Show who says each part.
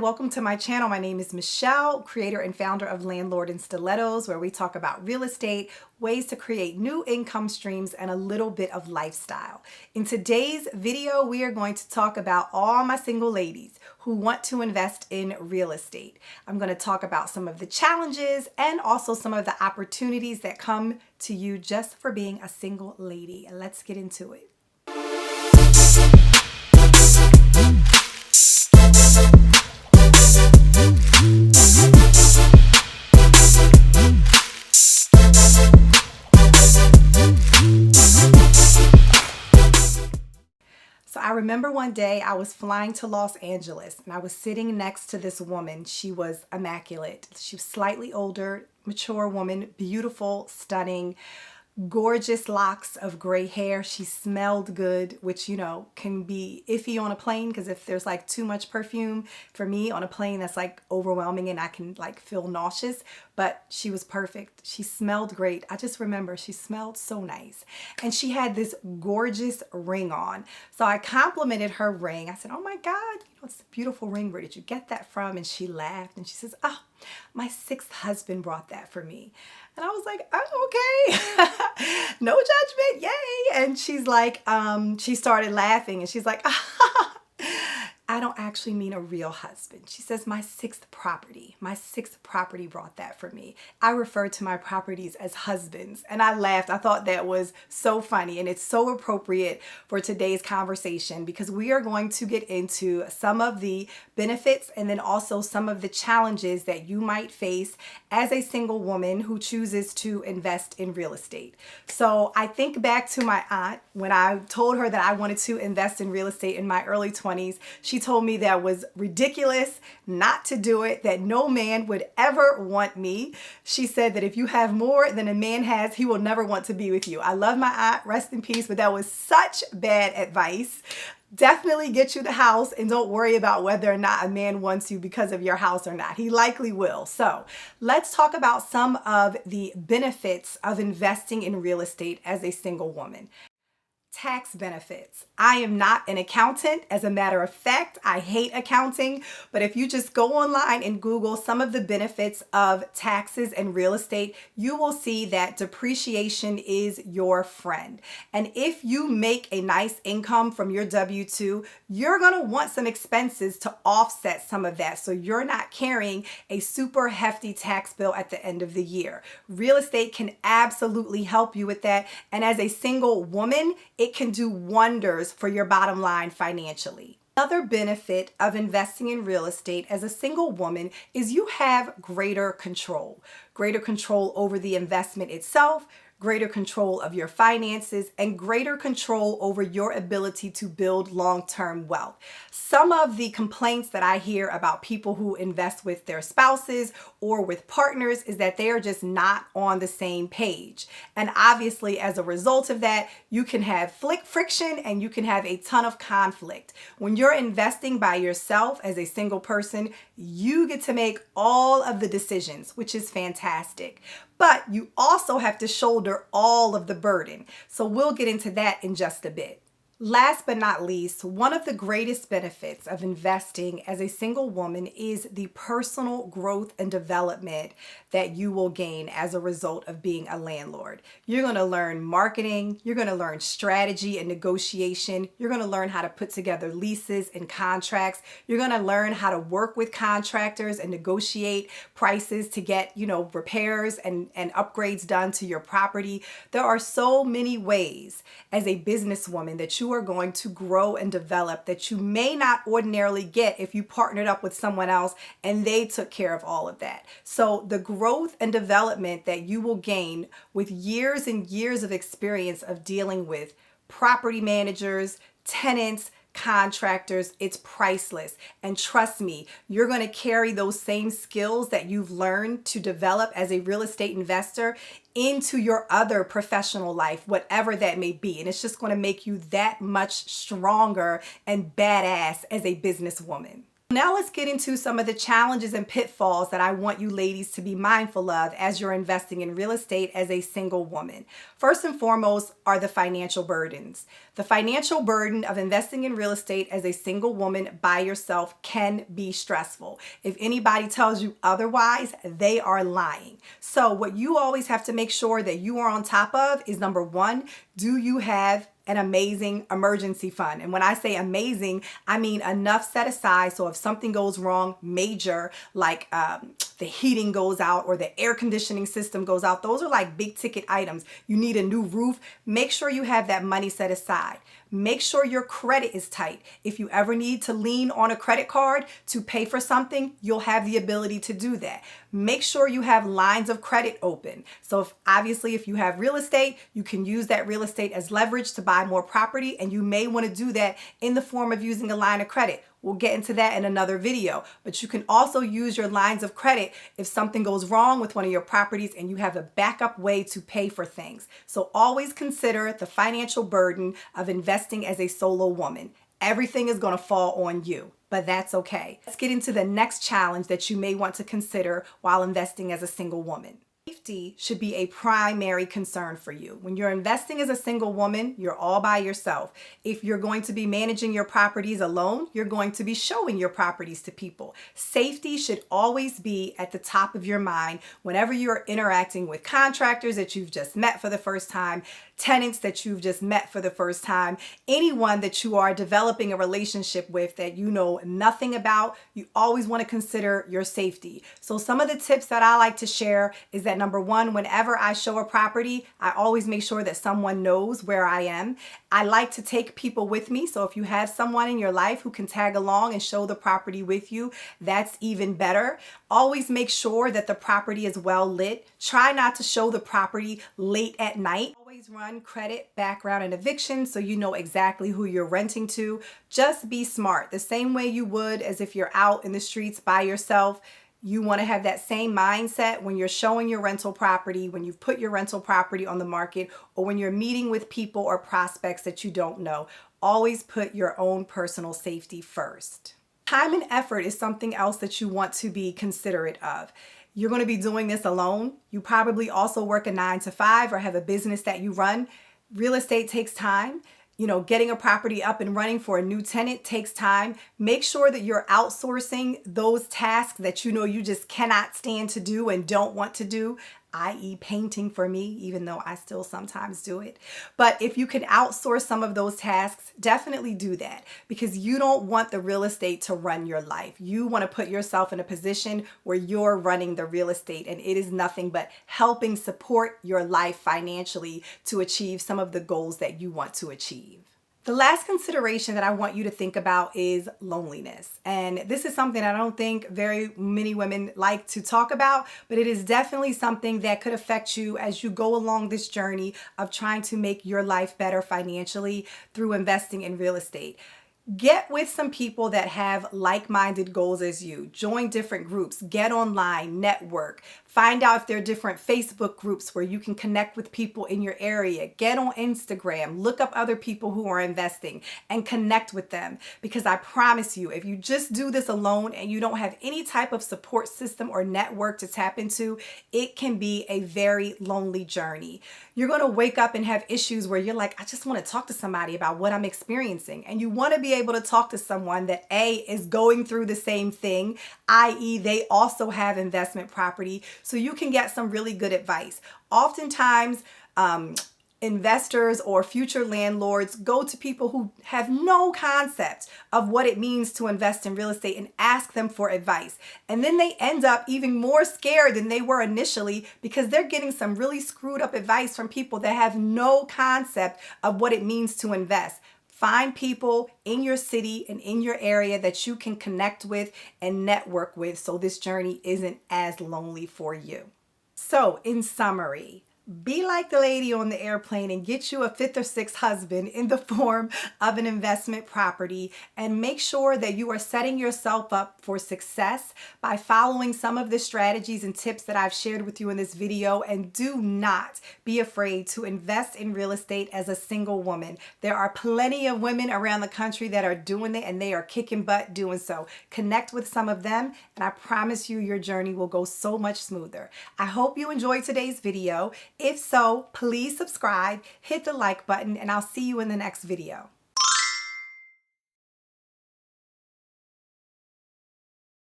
Speaker 1: Welcome to my channel. My name is Michelle, creator and founder of Landlord and Stilettos, where we talk about real estate, ways to create new income streams, and a little bit of lifestyle. In today's video, we are going to talk about all my single ladies who want to invest in real estate. I'm going to talk about some of the challenges and also some of the opportunities that come to you just for being a single lady. Let's get into it. So I remember one day I was flying to Los Angeles and I was sitting next to this woman. She was immaculate. She was slightly older, mature woman, beautiful, stunning, gorgeous locks of gray hair. She smelled good, which, you know, can be iffy on a plane because if there's like too much perfume, for me on a plane, that's like overwhelming and I can like feel nauseous. But she was perfect. She smelled great. I just remember she smelled so nice. And she had this gorgeous ring on. So I complimented her ring. I said, "Oh my God, you know, it's a beautiful ring. Where did you get that from?" And she laughed and she says, "Oh, my sixth husband brought that for me." And I was like, "Oh, okay." No judgment, yay. And she's like, she started laughing and she's like, "I don't actually mean a real husband." She says, my sixth property brought that for me. I refer to my properties as husbands. And I laughed. I thought that was so funny. And it's so appropriate for today's conversation because we are going to get into some of the benefits and then also some of the challenges that you might face as a single woman who chooses to invest in real estate. So I think back to my aunt when I told her that I wanted to invest in real estate in my early 20s. She told me that was ridiculous not to do it, that no man would ever want me. She said that if you have more than a man has, he will never want to be with you. I love my aunt, rest in peace, but that was such bad advice. Definitely get you the house and don't worry about whether or not a man wants you because of your house or not. He likely will. So let's talk about some of the benefits of investing in real estate as a single woman. Tax benefits. I am not an accountant. As a matter of fact, I hate accounting. But if you just go online and Google some of the benefits of taxes and real estate, you will see that depreciation is your friend. And if you make a nice income from your W-2, you're going to want some expenses to offset some of that. So you're not carrying a super hefty tax bill at the end of the year. Real estate can absolutely help you with that. And as a single woman, it can do wonders for your bottom line financially. Another benefit of investing in real estate as a single woman is you have greater control over the investment itself, greater control of your finances, and greater control over your ability to build long-term wealth. Some of the complaints that I hear about people who invest with their spouses or with partners is that they are just not on the same page. And obviously, as a result of that, you can have friction and you can have a ton of conflict. When you're investing by yourself as a single person, you get to make all of the decisions, which is fantastic. But you also have to shoulder all of the burden. So we'll get into that in just a bit. Last but not least, one of the greatest benefits of investing as a single woman is the personal growth and development that you will gain as a result of being a landlord. You're going to learn marketing, you're going to learn strategy and negotiation, you're going to learn how to put together leases and contracts, you're going to learn how to work with contractors and negotiate prices to get, you know, repairs and upgrades done to your property. There are so many ways as a businesswoman that you are going to grow and develop that you may not ordinarily get if you partnered up with someone else and they took care of all of that. So the growth and development that you will gain with years and years of experience of dealing with property managers, tenants, contractors, it's priceless. And trust me, you're going to carry those same skills that you've learned to develop as a real estate investor into your other professional life, whatever that may be. And it's just going to make you that much stronger and badass as a businesswoman. Now let's get into some of the challenges and pitfalls that I want you ladies to be mindful of as you're investing in real estate as a single woman. First and foremost are the financial burdens. The financial burden of investing in real estate as a single woman by yourself can be stressful. If anybody tells you otherwise, they are lying. So what you always have to make sure that you are on top of is, number one, do you have an amazing emergency fund? And when I say amazing, I mean enough set aside so if something goes wrong major, like the heating goes out or the air conditioning system goes out, those are like big ticket items. You need a new roof. Make sure you have that money set aside. Make sure your credit is tight. If you ever need to lean on a credit card to pay for something, you'll have the ability to do that. Make sure you have lines of credit open. So obviously if you have real estate, you can use that real estate as leverage to buy more property, and you may want to do that in the form of using a line of credit. We'll get into that in another video, but you can also use your lines of credit if something goes wrong with one of your properties and you have a backup way to pay for things. So always consider the financial burden of investing as a solo woman. Everything is going to fall on you, but that's okay. Let's get into the next challenge that you may want to consider while investing as a single woman. Safety should be a primary concern for you. When you're investing as a single woman, you're all by yourself. If you're going to be managing your properties alone, you're going to be showing your properties to people. Safety should always be at the top of your mind whenever you're interacting with contractors that you've just met for the first time, tenants that you've just met for the first time, anyone that you are developing a relationship with that you know nothing about. You always want to consider your safety. So some of the tips that I like to share is that, number one, whenever I show a property, I always make sure that someone knows where I am. I like to take people with me. So if you have someone in your life who can tag along and show the property with you, that's even better. Always make sure that the property is well lit. Try not to show the property late at night. Always run credit, background, and eviction so you know exactly who you're renting to. Just be smart. The same way you would as if you're out in the streets by yourself. You want to have that same mindset when you're showing your rental property, when you've put your rental property on the market, or when you're meeting with people or prospects that you don't know. Always put your own personal safety first. Time and effort is something else that you want to be considerate of. You're going to be doing this alone. You probably also work a 9-to-5 or have a business that you run. Real estate takes time. You know, getting a property up and running for a new tenant takes time. Make sure that you're outsourcing those tasks that you know you just cannot stand to do and don't want to do, i.e. painting for me, even though I still sometimes do it. But if you can outsource some of those tasks, definitely do that, because you don't want the real estate to run your life. You want to put yourself in a position where you're running the real estate, and it is nothing but helping support your life financially to achieve some of the goals that you want to achieve. The last consideration that I want you to think about is loneliness. And this is something I don't think very many women like to talk about, but it is definitely something that could affect you as you go along this journey of trying to make your life better financially through investing in real estate. Get with some people that have like-minded goals as you. Join different groups, get online, network, find out if there are different Facebook groups where you can connect with people in your area. Get on Instagram, look up other people who are investing and connect with them. Because I promise you, if you just do this alone and you don't have any type of support system or network to tap into, it can be a very lonely journey. You're going to wake up and have issues where you're like, I just want to talk to somebody about what I'm experiencing. And you want to be able to talk to someone that A, is going through the same thing, i.e. they also have investment property, so you can get some really good advice. Oftentimes, investors or future landlords go to people who have no concept of what it means to invest in real estate and ask them for advice. And then they end up even more scared than they were initially because they're getting some really screwed up advice from people that have no concept of what it means to invest. Find people in your city and in your area that you can connect with and network with so this journey isn't as lonely for you. So in summary, Be like the lady on the airplane and get you a fifth or sixth husband in the form of an investment property, and make sure that you are setting yourself up for success by following some of the strategies and tips that I've shared with you in this video. And do not be afraid to invest in real estate as a single woman. There are plenty of women around the country that are doing it, and they are kicking butt doing so. Connect with some of them, and I promise you your journey will go so much smoother. I hope you enjoyed today's video. If so, please subscribe, hit the like button, and I'll see you in the next video.